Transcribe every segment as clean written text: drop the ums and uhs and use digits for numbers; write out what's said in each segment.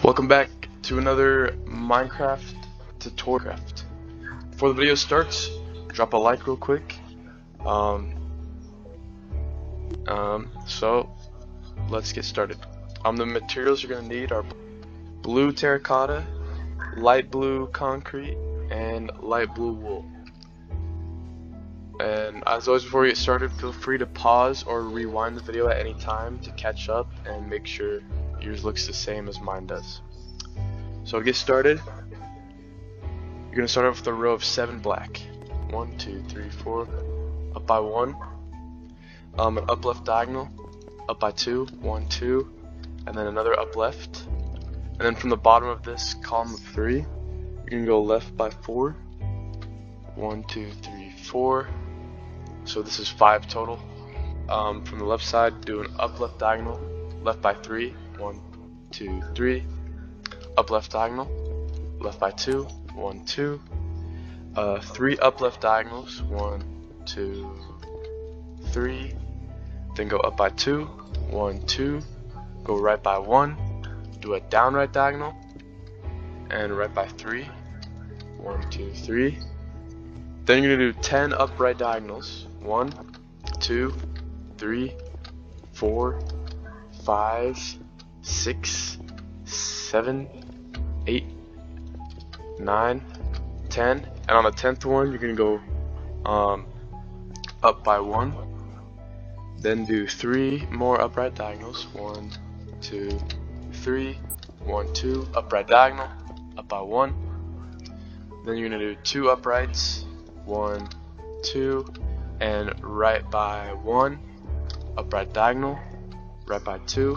Welcome back to another Minecraft tutorial. Before the video starts, drop a like real quick. So let's get started. The materials you're gonna need are blue terracotta, light blue concrete, and light blue wool. And as always, before we get started, feel free to pause or rewind the video at any time to catch up and make sure yours looks the same as mine does. So to get started, you're going to start off with a row of 7 black. 1, 2, 3, 4, up by 1. An up left diagonal, up by 2, 1, 2, and then another up left. And then from the bottom of this column of 3, you're going to go left by 4. 1, 2, 3, 4. So this is 5 total. From the left side, do an up left diagonal, left by 3. 1, 2, 3. Up left diagonal, left by 2. 1, 2. 3 up left diagonals. 1, 2, 3. Then go up by 2. 1, 2. Go right by 1. Do a down right diagonal, and right by 3. 1, 2, 3. Then you're gonna do 10 upright diagonals. 1, 2, 3, 4, 5, 6, 7, 8, 9, 10. And on the 10th one, you're gonna go up by 1. Then do 3 more upright diagonals. 1, 2, 3. 1, 2. Upright diagonal, up by 1. Then you're gonna do 2 uprights. 1, 2, and right by 1, upright diagonal, right by 2,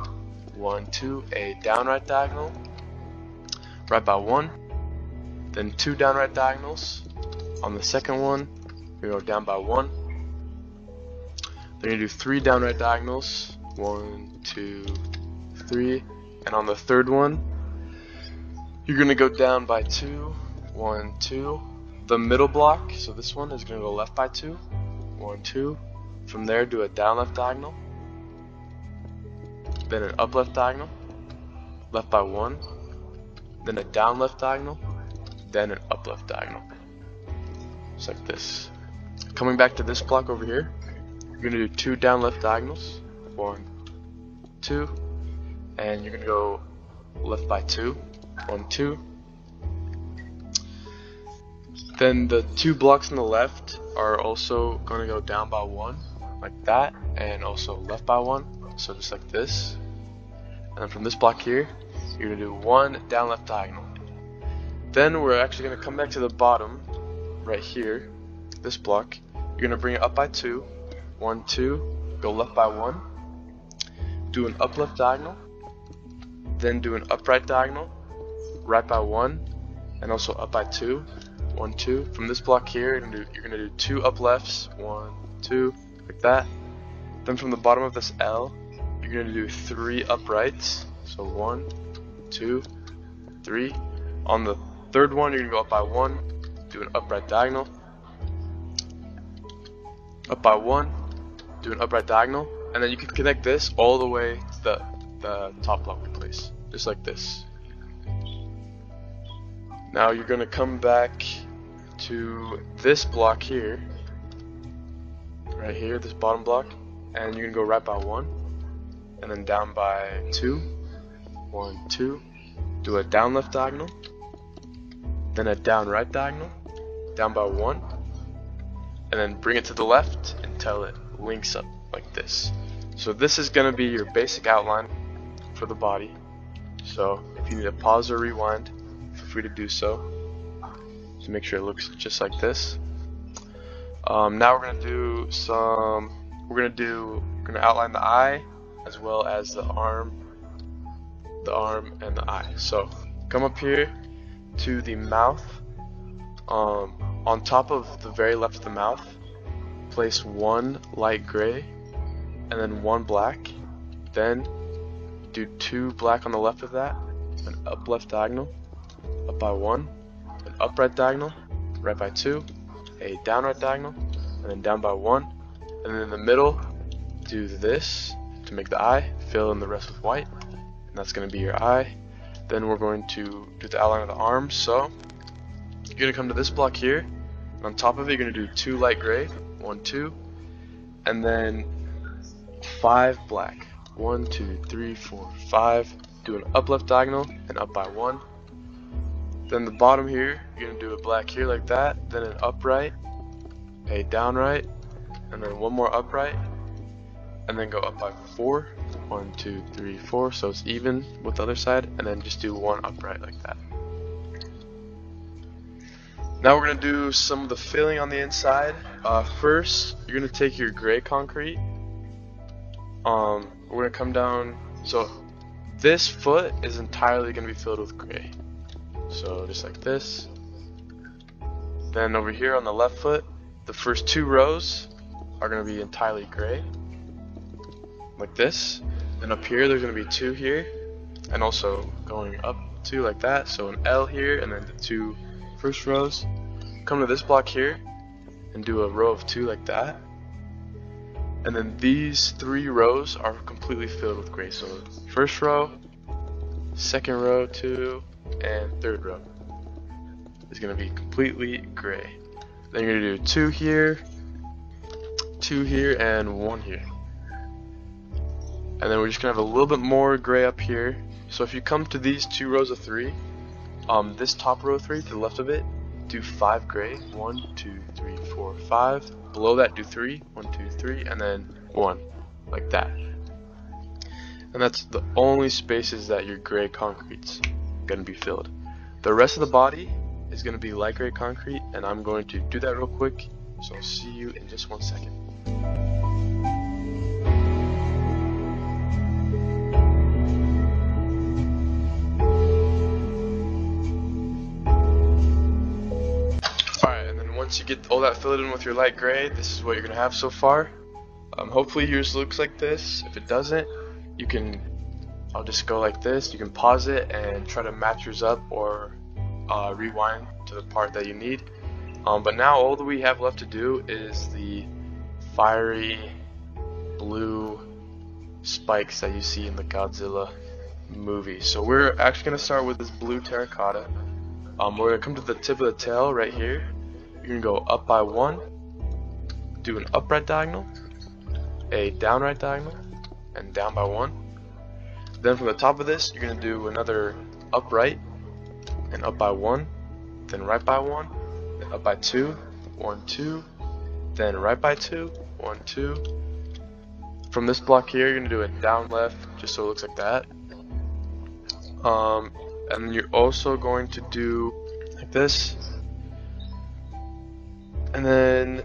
1, 2, a down right diagonal, right by 1, then 2 down right diagonals. On the second one, we go down by 1. Then you do 3 down right diagonals, 1, 2, 3, and on the third one, you're gonna go down by 2, 1, 2. The middle block, so this one is going to go left by 2, 1, 2. From there, do a down left diagonal, then an up left diagonal, left by 1, then a down left diagonal, then an up left diagonal. Just like this. Coming back to this block over here, you're going to do 2 down left diagonals, 1, 2, and you're going to go left by 2, 1, 2. Then the 2 blocks on the left are also going to go down by 1, like that, and also left by 1, so just like this. And then from this block here, you're going to do 1 down left diagonal. Then we're actually going to come back to the bottom, right here, this block. You're going to bring it up by 2, 1, 2, go left by 1, do an up left diagonal, then do an upright diagonal, right by 1, and also up by 2. 1, 2. From this block here, you're gonna do 2 up lefts, 1, 2, like that. Then from the bottom of this L, you're gonna do 3 uprights, so 1, 2, 3. On the third one, you're gonna go up by 1, do an upright diagonal, up by 1, do an upright diagonal, and then you can connect this all the way to the top block in place, just like this. Now you're gonna come back to this block here, right here, this bottom block, and you're gonna go right by 1, and then down by 2, 1, 2, do a down left diagonal, then a down right diagonal, down by 1, and then bring it to the left until it links up like this. So this is gonna be your basic outline for the body. So if you need to pause or rewind, feel free to do so to make sure it looks just like this. Now we're gonna do we're gonna outline the eye as well as the arm and the eye. So come up here to the mouth. On top of the very left of the mouth, place 1 light gray and then 1 black. Then do 2 black on the left of that, an up left diagonal, up by 1, an upright diagonal, right by 2, a down right diagonal, and then down by 1, and then in the middle, do this to make the eye, fill in the rest with white, and that's going to be your eye. Then we're going to do the outline of the arms. So you're going to come to this block here, and on top of it you're going to do 2 light gray, 1, 2, and then 5 black, 1, 2, 3, 4, 5. Do an up left diagonal and up by 1. Then the bottom here, you're going to do a black here like that, then an upright, a down right, and then 1 more upright, and then go up by 4. 1, 2, 3, 4, so it's even with the other side, and then just do 1 upright like that. Now we're going to do some of the filling on the inside. First, you're going to take your gray concrete. We're going to come down, so this foot is entirely going to be filled with gray. So just like this. Then over here on the left foot, the first 2 rows are going to be entirely gray, like this. Then up here there's going to be 2 here, and also going up 2 like that, so an L here, and then the 2 first rows. Come to this block here and do a row of 2 like that, and then these 3 rows are completely filled with gray. So first row, second row, 2, and third row is going to be completely gray. Then you're going to do 2 here, 2 here, and 1 here. And then we're just going to have a little bit more gray up here. So if you come to these 2 rows of 3, this top row of 3 to the left of it, do 5 gray, 1, 2, 3, 4, 5. Below that do 3, 1, 2, 3, and then 1, like that. And that's the only spaces that your gray concrete's going to be filled. The rest of the body is going to be light gray concrete, and I'm going to do that real quick, so I'll see you in just 1 second. Once you get all that filled in with your light gray, this is what you're going to have so far. Hopefully yours looks like this. If it doesn't, I'll just go like this. You can pause it and try to match yours up, or rewind to the part that you need. But now all that we have left to do is the fiery blue spikes that you see in the Godzilla movie. So we're actually going to start with this blue terracotta. We're going to come to the tip of the tail right here. You're going to go up by 1, do an upright diagonal, a down right diagonal, and down by 1. Then from the top of this, you're going to do another upright and up by 1, then right by 1, then up by 2, 1, 2, then right by 2, 1, 2. From this block here, you're going to do a down left, just so it looks like that. And you're also going to do like this. And then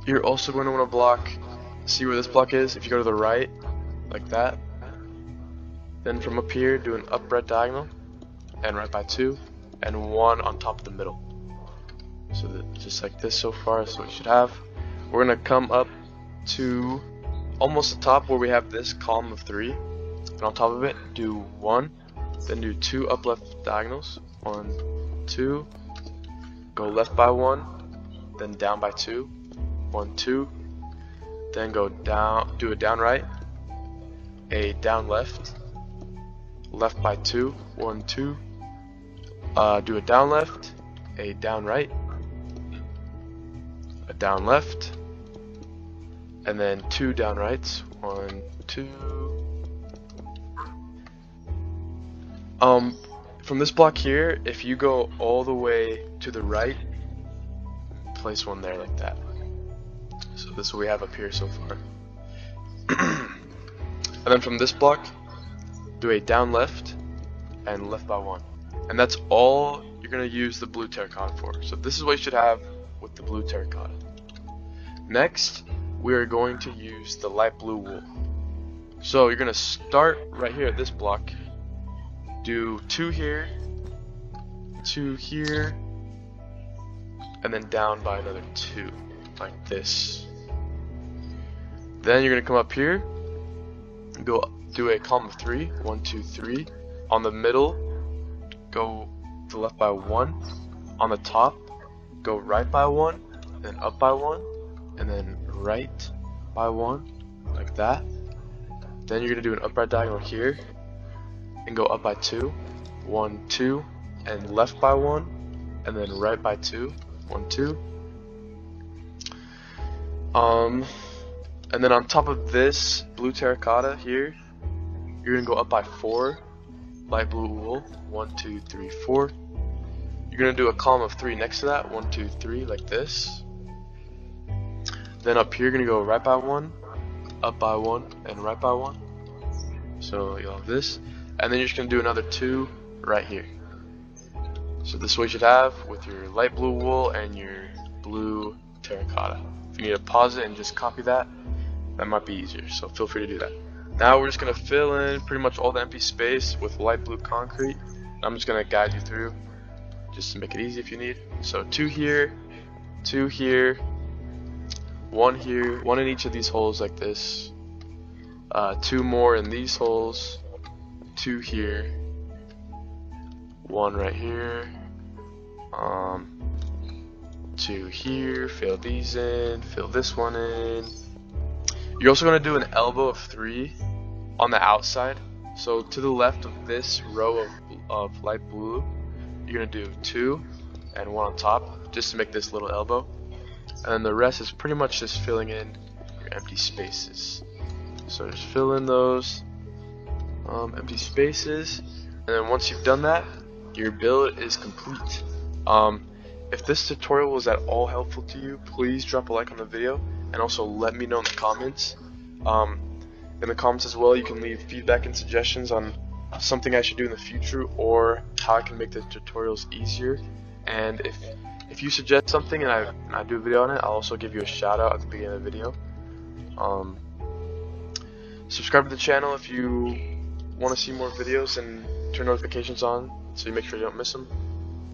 you're also going to want to block, see where this block is, if you go to the right, like that. Then from up here, do an upright diagonal, and right by 2, and 1 on top of the middle. So that just like this so far is what you should have. We're going to come up to almost the top where we have this column of 3, and on top of it, do 1, then do 2 up left diagonals, 1, 2, go left by 1, then down by 2, 1, 2, then go down, do a down right, a down left, left by 2, 1, 2, do a down left, a down right, a down left, and then 2 down rights, 1, 2. From this block here, if you go all the way to the right, place 1 there like that. So this is what we have up here so far. And then from this block, do a down left and left by 1. And that's all you're going to use the blue terracotta for. So this is what you should have with the blue terracotta. Next, we are going to use the light blue wool. So you're going to start right here at this block. Do 2 here, 2 here, and then down by another 2, like this. Then you're going to come up here, go do a column of 3, 1, 2, 3. On the middle, go to left by 1. On the top, go right by 1, then up by 1, and then right by 1, like that. Then you're going to do an upright diagonal here, and go up by 2, 1, 2, and left by 1, and then right by 2, 1, 2. And then on top of this blue terracotta here, you're gonna go up by 4 light blue wool, 1, 2, 3, 4. You're gonna do a column of 3 next to that, 1, 2, 3, like this. Then up here, you're gonna go right by 1, up by 1, and right by 1. So you'll have this, and then you're just gonna do another 2 right here. So this is what you should have with your light blue wool and your blue terracotta. If you need to pause it and just copy that, that might be easier. So feel free to do that. Now we're just gonna fill in pretty much all the empty space with light blue concrete. I'm just gonna guide you through, just to make it easy if you need. So 2 here, 2 here, 1 here, 1 in each of these holes like this, 2 more in these holes, 2 here, 1 right here, 2 here, fill these in, fill this one in. You're also going to do an elbow of 3 on the outside. So to the left of this row of light blue, you're going to do 2 and 1 on top, just to make this little elbow. And then the rest is pretty much just filling in your empty spaces. So just fill in those empty spaces, and then once you've done that, your build is complete. If this tutorial was at all helpful to you, please drop a like on the video, and also let me know in the comments. In the comments as well, you can leave feedback and suggestions on something I should do in the future, or how I can make the tutorials easier. And if you suggest something and I do a video on it, I'll also give you a shout out at the beginning of the video. Subscribe to the channel if you want to see more videos, and turn notifications on so you make sure you don't miss them.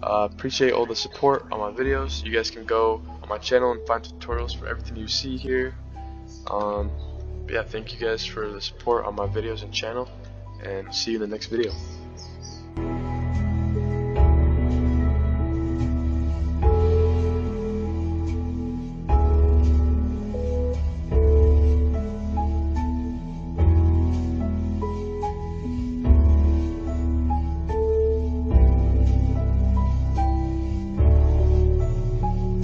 Appreciate all the support on my videos. You guys can go on my channel and find tutorials for everything you see here. Yeah, thank you guys for the support on my videos and channel, and see you in the next video.